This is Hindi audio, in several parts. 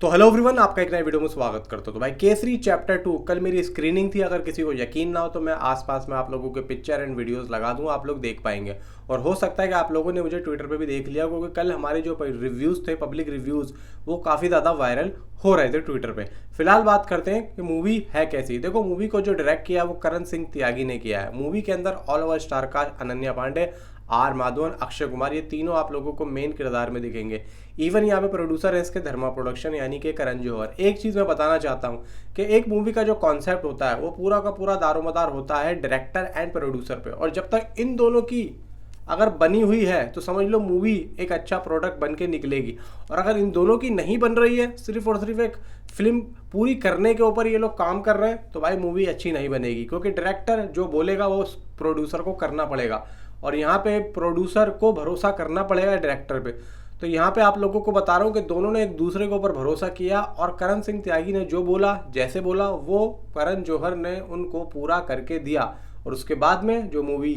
तो हेलो एवरीवन, आपका एक नए वीडियो में स्वागत करता हूं। तो भाई केसरी चैप्टर 2 कल मेरी स्क्रीनिंग थी। अगर किसी को यकीन ना हो तो मैं आसपास में आप लोगों के पिक्चर एंड वीडियोस लगा दूं, आप लोग देख पाएंगे। और हो सकता है कि आप लोगों ने मुझे ट्विटर पे भी देख लिया, क्योंकि कल हमारे जो रिव्यूज़ थे, पब्लिक रिव्यूज़, वो काफ़ी ज़्यादा वायरल हो रहे थे ट्विटर पे। फिलहाल बात करते हैं कि मूवी है कैसी। देखो, मूवी को जो डायरेक्ट किया वो करण सिंह त्यागी ने किया है। मूवी के अंदर all over star cast Ananya Pandey, R Madhavan, Akshay Kumar, ये तीनों आप लोगों को मेन किरदार में दिखेंगे। इवन यहाँ पे प्रोड्यूसर है इसके धर्मा प्रोडक्शन, यानी कि करण जौहर। एक चीज़ मैं बताना चाहता हूँ कि एक मूवी का जो कॉन्सेप्ट होता है वो पूरा का पूरा दारोमदार होता है डायरेक्टर एंड प्रोड्यूसर पे। और जब तक इन दोनों की अगर बनी हुई है तो समझ लो मूवी एक अच्छा प्रोडक्ट बन के निकलेगी। और अगर इन दोनों की नहीं बन रही है, सिर्फ और सिर्फ एक फिल्म पूरी करने के ऊपर ये लोग काम कर रहे हैं, तो भाई मूवी अच्छी नहीं बनेगी। क्योंकि डायरेक्टर जो बोलेगा वो प्रोड्यूसर को करना पड़ेगा, और यहाँ पे प्रोड्यूसर को भरोसा करना पड़ेगा डायरेक्टर पे। तो यहाँ पे आप लोगों को बता रहा हूँ कि दोनों ने एक दूसरे के ऊपर भरोसा किया, और करण सिंह त्यागी ने जो बोला, जैसे बोला, वो करण जौहर ने उनको पूरा करके दिया। और उसके बाद में जो मूवी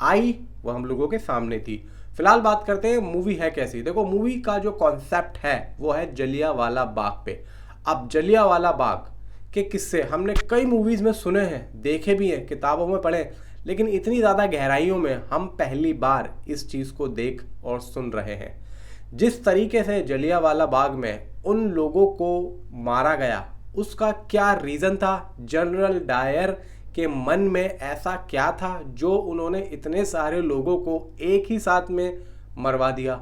आई वो हम लोगों के सामने थी। फिलहाल बात करते हैं मूवी है कैसी। देखो, मूवी का जो कॉन्सेप्ट है वो है जलियांवाला बाग पे। अब जलियांवाला बाग के किस्से हमने कई मूवीज में सुने हैं, देखे भी हैं, किताबों में पढ़े, लेकिन इतनी ज़्यादा गहराइयों में हम पहली बार इस चीज़ को देख और सुन रहे हैं। जिस तरीके से जलियांवाला बाग में उन लोगों को मारा गया, उसका क्या रीज़न था, जनरल डायर के मन में ऐसा क्या था जो उन्होंने इतने सारे लोगों को एक ही साथ में मरवा दिया,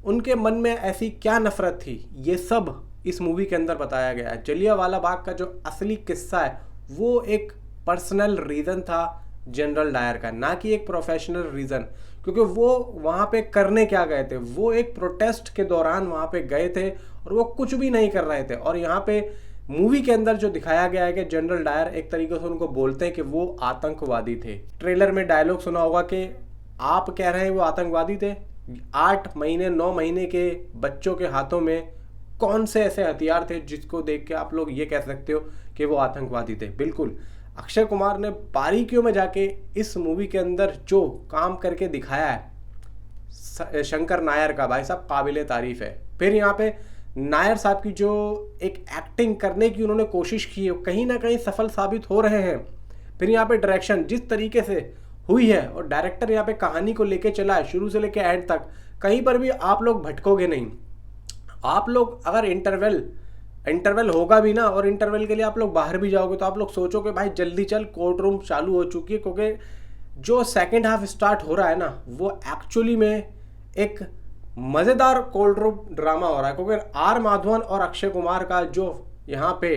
उनके मन में ऐसी क्या नफरत थी, ये सब इस मूवी के अंदर बताया गया है। जलियांवाला बाग का जो असली किस्सा है वो एक पर्सनल रीज़न था जनरल डायर का, ना कि एक प्रोफेशनल रीज़न। क्योंकि वो वहाँ पे करने क्या गए थे, वो एक प्रोटेस्ट के दौरान वहाँ पे गए थे और वो कुछ भी नहीं कर रहे थे। और यहाँ पे मूवी के अंदर जो दिखाया गया है कि जनरल डायर एक तरीके से उनको बोलते हैं कि वो आतंकवादी थे। ट्रेलर में डायलॉग सुना होगा कि आप कह रहे हैं वो आतंकवादी थे। 8 महीने 9 महीने के बच्चों के हाथों में कौन से ऐसे हथियार थे जिसको देख के आप लोग ये कह सकते हो कि वो आतंकवादी थे? बिल्कुल। अक्षय कुमार ने बारीकियों में जाके इस मूवी के अंदर जो काम करके दिखाया है शंकर नायर का, भाई साहब काबिले तारीफ है। फिर यहाँ पे नायर साहब की जो एक एक्टिंग करने की उन्होंने कोशिश की है, कहीं ना कहीं सफल साबित हो रहे हैं। फिर यहाँ पे डायरेक्शन जिस तरीके से हुई है, और डायरेक्टर यहाँ पे कहानी को लेके चला है शुरू से लेके एंड तक, कहीं पर भी आप लोग भटकोगे नहीं। आप लोग अगर इंटरवल होगा भी ना, और इंटरवल के लिए आप लोग बाहर भी जाओगे, तो आप लोग सोचोगे भाई जल्दी चल, कोर्ट रूम चालू हो चुकी है। क्योंकि जो सेकेंड हाफ स्टार्ट हो रहा है ना, वो एक्चुअली में एक मज़ेदार कोर्ट रूम ड्रामा हो रहा है। क्योंकि आर माधवन और अक्षय कुमार का जो यहाँ पे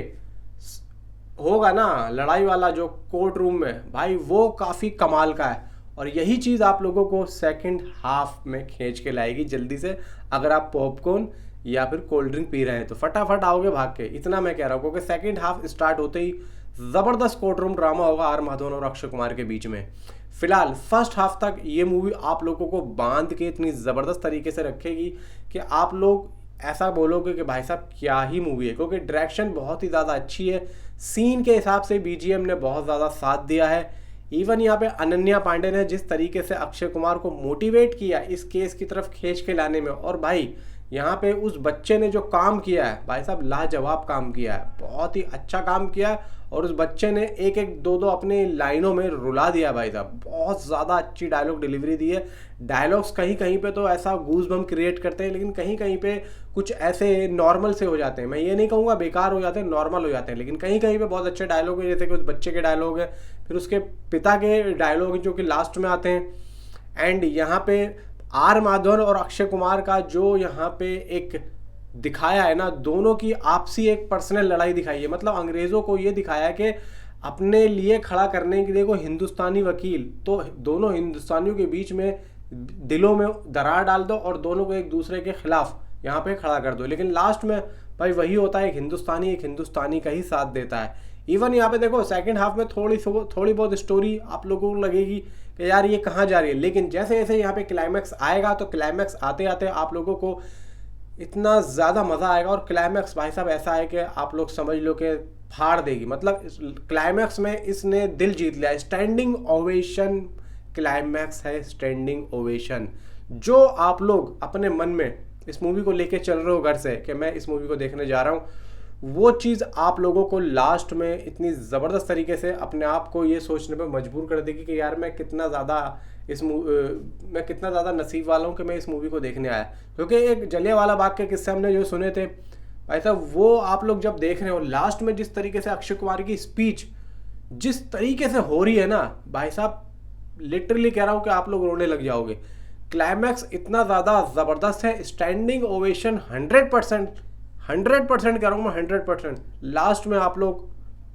होगा ना लड़ाई वाला जो कोर्ट रूम में, भाई वो काफ़ी कमाल का है। और यही चीज़ आप लोगों को सेकंड हाफ में खींच के लाएगी जल्दी से। अगर आप पॉपकॉर्न या फिर कोल्ड ड्रिंक पी रहे हैं तो फटाफट आओगे भाग के, इतना मैं कह रहा हूँ। क्योंकि सेकंड हाफ स्टार्ट होते ही ज़बरदस्त कोर्ट रूम ड्रामा होगा आर माधवन और अक्षय कुमार के बीच में। फिलहाल फर्स्ट हाफ तक ये मूवी आप लोगों को बांध के इतनी ज़बरदस्त तरीके से रखेगी कि आप लोग ऐसा बोलोगे कि भाई साहब क्या ही मूवी है। क्योंकि डायरेक्शन बहुत ही ज़्यादा अच्छी है, सीन के हिसाब से बीजीएम ने बहुत ज़्यादा साथ दिया है। इवन यहाँ पे अनन्या पांडे ने जिस तरीके से अक्षय कुमार को मोटिवेट किया इस केस की तरफ खींच के लाने में, और भाई यहाँ पे उस बच्चे ने जो काम किया है, भाई साहब लाजवाब काम किया है, बहुत ही अच्छा काम किया है। और उस बच्चे ने एक एक दो दो अपने लाइनों में रुला दिया भाई साहब, बहुत ज़्यादा अच्छी डायलॉग डिलीवरी दी है। डायलॉग्स कहीं कहीं पे तो ऐसा गूज बम क्रिएट करते हैं, लेकिन कहीं कहीं पे कुछ ऐसे नॉर्मल से हो जाते हैं। मैं ये नहीं कहूँगा बेकार हो जाते हैं, नॉर्मल हो जाते हैं, लेकिन कहीं कहीं पे बहुत अच्छे डायलॉग है। जैसे कि उस बच्चे के डायलॉग है, फिर उसके पिता के डायलॉग जो कि लास्ट में आते हैं। एंड यहाँ पे आर माधवन और अक्षय कुमार का जो यहाँ पे एक दिखाया है ना, दोनों की आपसी एक पर्सनल लड़ाई दिखाई है। मतलब अंग्रेज़ों को ये दिखाया है कि अपने लिए खड़ा करने के लिए को हिंदुस्तानी वकील, तो दोनों हिंदुस्तानियों के बीच में दिलों में दरार डाल दो और दोनों को एक दूसरे के खिलाफ यहाँ पे खड़ा कर दो। लेकिन लास्ट में भाई वही होता है, एक हिंदुस्तानी का ही साथ देता है। इवन यहाँ पे देखो सेकंड हाफ में थोड़ी बहुत स्टोरी आप लोगों को लगेगी कि यार ये कहाँ जा रही है, लेकिन जैसे जैसे यहाँ पे क्लाइमैक्स आएगा तो क्लाइमैक्स आते आते आप लोगों को इतना ज़्यादा मज़ा आएगा। और क्लाइमैक्स भाई साहब ऐसा है कि आप लोग समझ लो कि फाड़ देगी। मतलब क्लाइमैक्स में इसने दिल जीत लिया। स्टैंडिंग ओवेशन क्लाइमैक्स है, स्टैंडिंग ओवेशन। जो आप लोग अपने मन में इस मूवी को लेके चल रहे हो घर से कि मैं इस मूवी को देखने जा रहा हूँ, वो चीज़ आप लोगों को लास्ट में इतनी ज़बरदस्त तरीके से अपने आप को ये सोचने पर मजबूर कर देगी कि यार मैं कितना ज़्यादा नसीब वाला हूँ कि मैं इस मूवी को देखने आया। क्योंकि एक जलियांवाला बाग के किस्से हमने जो सुने थे भाई साहब, वो आप लोग जब देख रहे हो लास्ट में जिस तरीके से अक्षय कुमार की स्पीच जिस तरीके से हो रही है ना भाई साहब, लिटरली कह रहा हूँ कि आप लोग रोने लग जाओगे। क्लाइमैक्स इतना ज़्यादा ज़बरदस्त है, स्टैंडिंग ओवेशन 100% कह रहा हूँ मैं 100%। लास्ट में आप लोग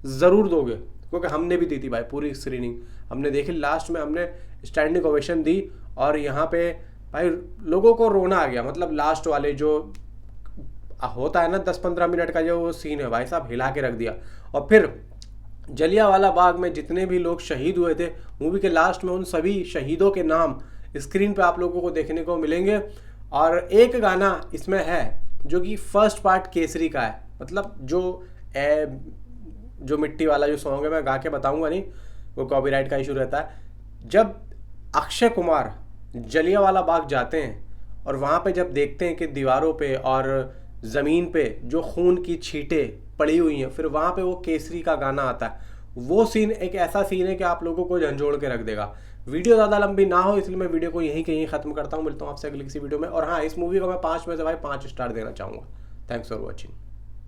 ज़रूर दोगे क्योंकि हमने भी दी थी भाई, पूरी स्क्रीनिंग हमने देखी, लास्ट में हमने स्टैंडिंग ओवेशन दी। और यहाँ पे भाई लोगों को रोना आ गया, मतलब लास्ट वाले जो होता है ना 10-15 मिनट का जो वो सीन है भाई साहब, हिला के रख दिया। और फिर जलियांवाला बाग में जितने भी लोग शहीद हुए थे मूवी के लास्ट में, उन सभी शहीदों के नाम स्क्रीन पे आप लोगों को देखने को मिलेंगे। और एक गाना इसमें है जो कि फर्स्ट पार्ट केसरी का है, मतलब जो मिट्टी वाला जो सॉन्ग है मैं गा के बताऊंगा नहीं, वो कॉपीराइट का इशू रहता है। जब अक्षय कुमार जलियांवाला बाग जाते हैं और वहाँ पे जब देखते हैं कि दीवारों पे और ज़मीन पे जो खून की छींटें पड़ी हुई हैं, फिर वहाँ पे वो केसरी का गाना आता है, वो सीन एक ऐसा सीन है कि आप लोगों को झंझोड़ के रख देगा। वीडियो ज़्यादा लंबी ना हो इसलिए मैं वीडियो को यहीं कहीं ख़त्म करता हूँ। मिलता हूँ आपसे अगली किसी वीडियो में। और हाँ, इस मूवी को मैं 5 में से भाई 5 स्टार देना चाहूँगा। Thanks for watching.